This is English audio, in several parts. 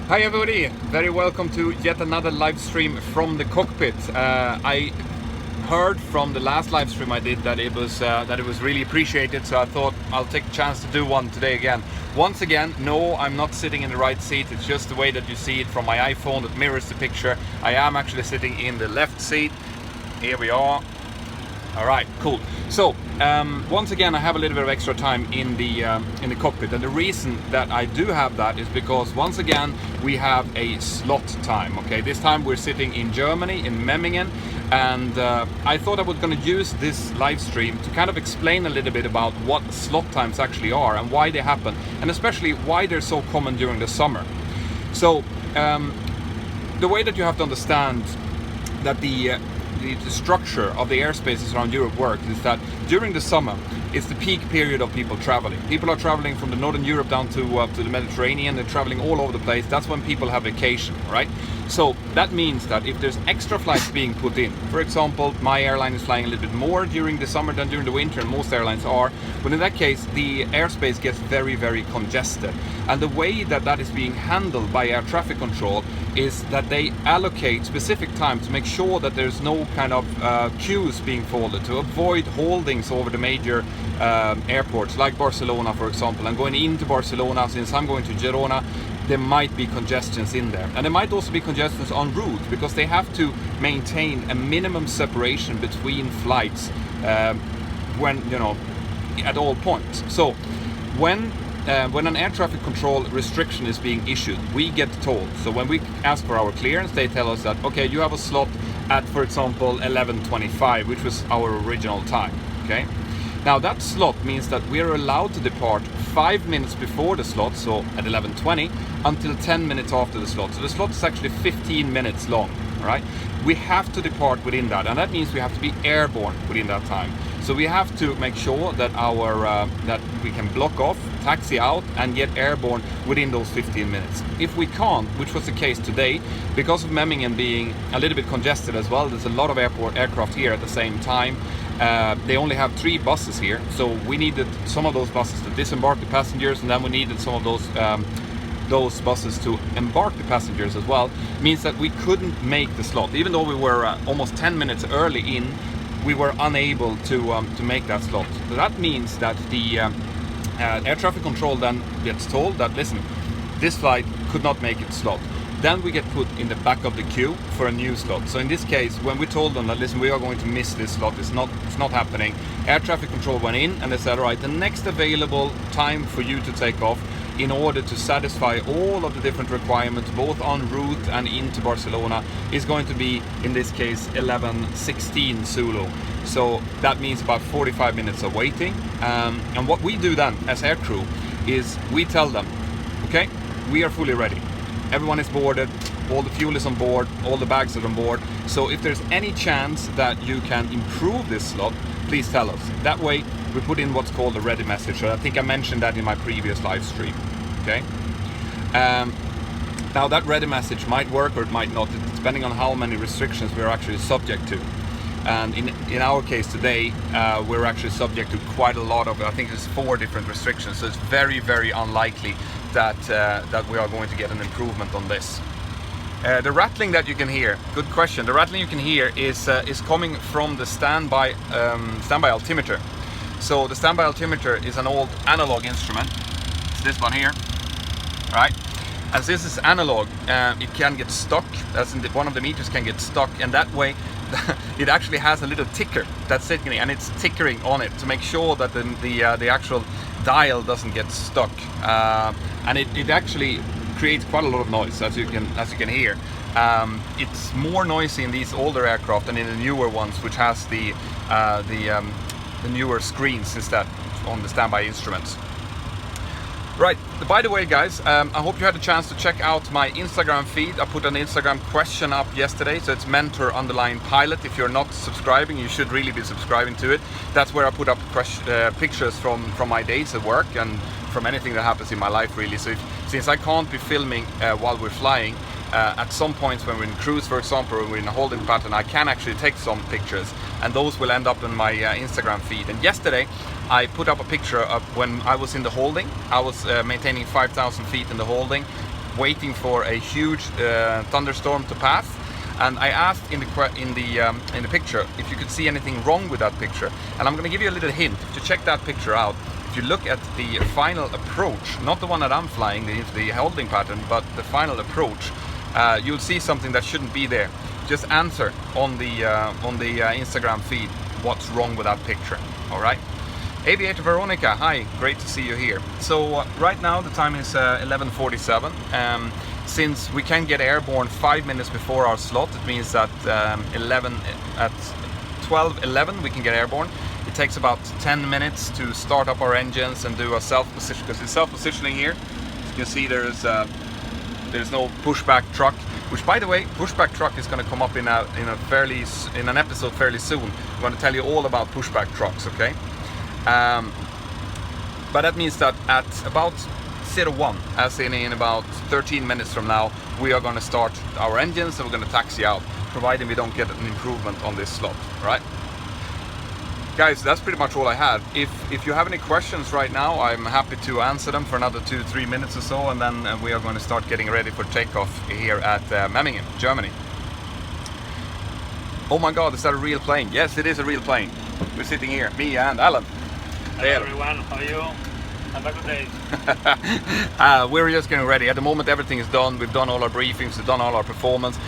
Hi everybody, very welcome to yet another live stream from the cockpit. I heard from the last live stream I did that it was really appreciated, so I thought I'll take a chance to do one today again. Once again, no, I'm not sitting in the right seat. It's just the way that you see it from my iPhone that mirrors the picture. I am actually sitting in the left seat. Here we are. All right, cool. So once again, I have a little bit of extra time in the cockpit, and the reason that I do have that is because once again we have a slot time. Okay, this time we're sitting in Germany, in Memmingen, and I thought I was going to use this live stream to kind of explain a little bit about what slot times actually are and why they happen, and especially why they're so common during the summer. So the way that you have to understand that the structure of the airspaces around Europe works is that during the summer it's the peak period of people traveling. People are traveling from the northern Europe down to the Mediterranean. They're traveling all over the place. That's when people have vacation, right? So that means that if there's extra flights being put in, for example, my airline is flying a little bit more during the summer than during the winter, and most airlines are, but in that case the airspace gets very, very congested. And the way that that is being handled by air traffic control is that they allocate specific time to make sure that there's no kind of queues being folded, to avoid holdings over the major airports like Barcelona, for example. And going into Barcelona, since I'm going to Girona, there might be congestions in there, and there might also be congestions en route because they have to maintain a minimum separation between flights when, you know, at all points. So when an air traffic control restriction is being issued, we get told. So when we ask for our clearance, they tell us that, okay, you have a slot at, for example, 11:25, which was our original time. Okay. Now that slot means that we are allowed to depart 5 minutes before the slot, so at 11:20, until 10 minutes after the slot. So the slot is actually 15 minutes long. All right. We have to depart within that, and that means we have to be airborne within that time. So we have to make sure that that we can block off, taxi out, and get airborne within those 15 minutes. If we can't, which was the case today, because of Memmingen being a little bit congested as well, there's a lot of aircraft here at the same time. They only have 3 buses here, so we needed some of those buses to disembark the passengers, and then we needed some of those buses to embark the passengers as well. Means that we couldn't make the slot, even though we were almost 10 minutes early in. We were unable to make that slot. So that means that the air traffic control then gets told that, listen, this flight could not make its slot. Then we get put in the back of the queue for a new slot. So in this case, when we told them that, listen, we are going to miss this slot, it's not happening, air traffic control went in and they said, all right, the next available time for you to take off in order to satisfy all of the different requirements, both en route and into Barcelona, is going to be, in this case, 11:16 Zulu. So that means about 45 minutes of waiting. And what we do then as air crew is we tell them, okay, we are fully ready. Everyone is boarded, all the fuel is on board, all the bags are on board. So if there's any chance that you can improve this slot, please tell us. That way we put in what's called a ready message. So I think I mentioned that in my previous live stream. Okay. Now that ready message might work or it might not, depending on how many restrictions we're actually subject to. And in our case today, we're actually subject to quite a lot of, I think there's 4 different restrictions. So it's very, very unlikely that we are going to get an improvement on this. The rattling that you can hear, good question. The rattling you can hear is coming from the standby altimeter. So the standby altimeter is an old analog instrument. It's this one here, right? As this is analog, it can get stuck. One of the meters can get stuck, and that way it actually has a little ticker that's sitting, and it's tickering on it to make sure that the actual dial doesn't get stuck. And it actually creates quite a lot of noise, as you can hear. It's more noisy in these older aircraft than in the newer ones, which has the newer screens instead on the standby instruments. Right, by the way guys, I hope you had a chance to check out my Instagram feed. I put an Instagram question up yesterday, so it's mentor_pilot. If you're not subscribing, you should really be subscribing to it. That's where I put up pictures from my days at work and from anything that happens in my life really. So since I can't be filming while we're flying, at some points when we're in cruise, for example, or we're in a holding pattern, I can actually take some pictures, and those will end up in my Instagram feed. And yesterday I put up a picture of when I was in the holding. I was maintaining 5,000 feet in the holding, waiting for a huge thunderstorm to pass. And I asked in the picture if you could see anything wrong with that picture. And I'm going to give you a little hint to check that picture out. If you look at the final approach, not the one that I'm flying, the holding pattern, but the final approach, you'll see something that shouldn't be there. Just answer on the Instagram feed what's wrong with that picture. All right. Aviator Veronica, hi, great to see you here. So right now the time is 11:47. Since we can get airborne 5 minutes before our slot, it means that at 12:11 we can get airborne. It takes about 10 minutes to start up our engines and do a self-position, because it's self-positioning here. As you can see, there's no pushback truck, which, by the way, pushback truck is going to come up in an episode fairly soon. I'm going to tell you all about pushback trucks, okay? But that means that at about 01, as in about 13 minutes from now, we are going to start our engines and we're going to taxi out, providing we don't get an improvement on this slot, right? Guys, that's pretty much all I had. If you have any questions right now, I'm happy to answer them for another 2-3 minutes or so, and then we are going to start getting ready for takeoff here at Memmingen, Germany. Oh my God, is that a real plane? Yes, it is a real plane. We're sitting here, me and Alan. Hello everyone, how are you? Have a good day. We're just getting ready. At the moment everything is done. We've done all our briefings, we've done all our performance.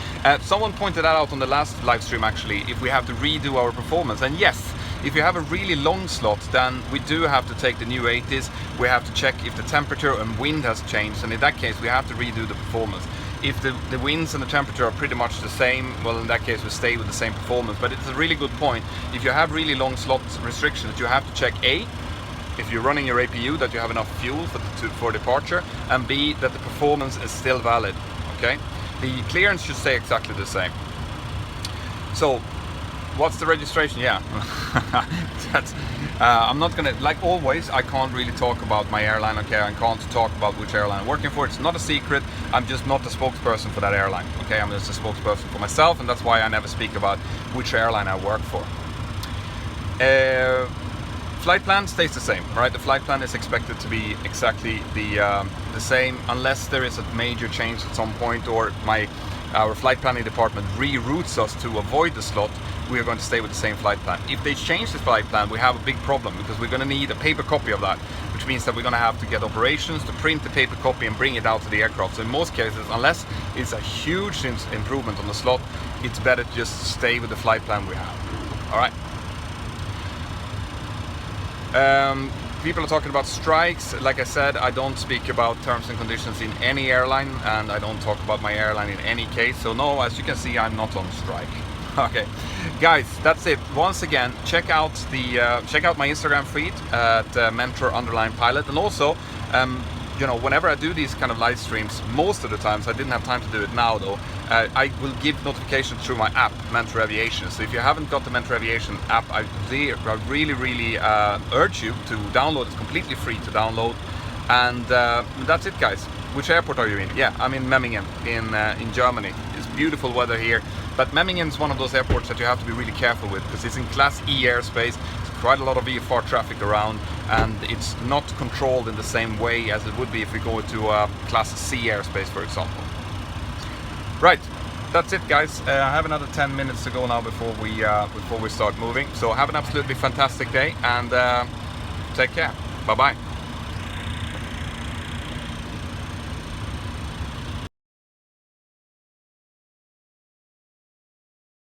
Someone pointed that out on the last live stream actually, if we have to redo our performance. And yes, if you have a really long slot, then we do have to take the new 80s. We have to check if the temperature and wind has changed, and in that case we have to redo the performance. If the winds and the temperature are pretty much the same, well, in that case we stay with the same performance. But it's a really good point. If you have really long slot restrictions, you have to check A, if you're running your APU, that you have enough fuel for departure, and B, that the performance is still valid, okay? The clearance should stay exactly the same. So, what's the registration? Yeah, I'm not gonna, like always, I can't really talk about my airline, okay? I can't talk about which airline I'm working for. It's not a secret. I'm just not the spokesperson for that airline, okay? I'm just a spokesperson for myself, and that's why I never speak about which airline I work for. Flight plan stays the same, right? The flight plan is expected to be exactly the same, unless there is a major change at some point, or our flight planning department reroutes us to avoid the slot. We are going to stay with the same flight plan. If they change the flight plan, we have a big problem, because we're going to need a paper copy of that, which means that we're going to have to get operations to print the paper copy and bring it out to the aircraft. So in most cases, unless it's a huge improvement on the slot, it's better to just stay with the flight plan we have. All right. People are talking about strikes. Like I said, I don't speak about terms and conditions in any airline, and I don't talk about my airline in any case. So no, as you can see, I'm not on strike. Okay, guys, that's it. Once again, check out my Instagram feed at mentor_pilot, and also, you know, whenever I do these kind of live streams, most of the times, I didn't have time to do it now though, I will give notifications through my app, Mentor Aviation. So if you haven't got the Mentor Aviation app, I really urge you to download. It's completely free to download. And that's it, guys. Which airport are you in? Yeah, I'm in Memmingen in Germany. It's beautiful weather here. But Memmingen is one of those airports that you have to be really careful with, because it's in Class E airspace. There's quite a lot of VFR traffic around, and it's not controlled in the same way as it would be if we go to Class C airspace, for example. Right, that's it, guys. I have another 10 minutes to go now before we start moving. So have an absolutely fantastic day, and take care. Bye bye.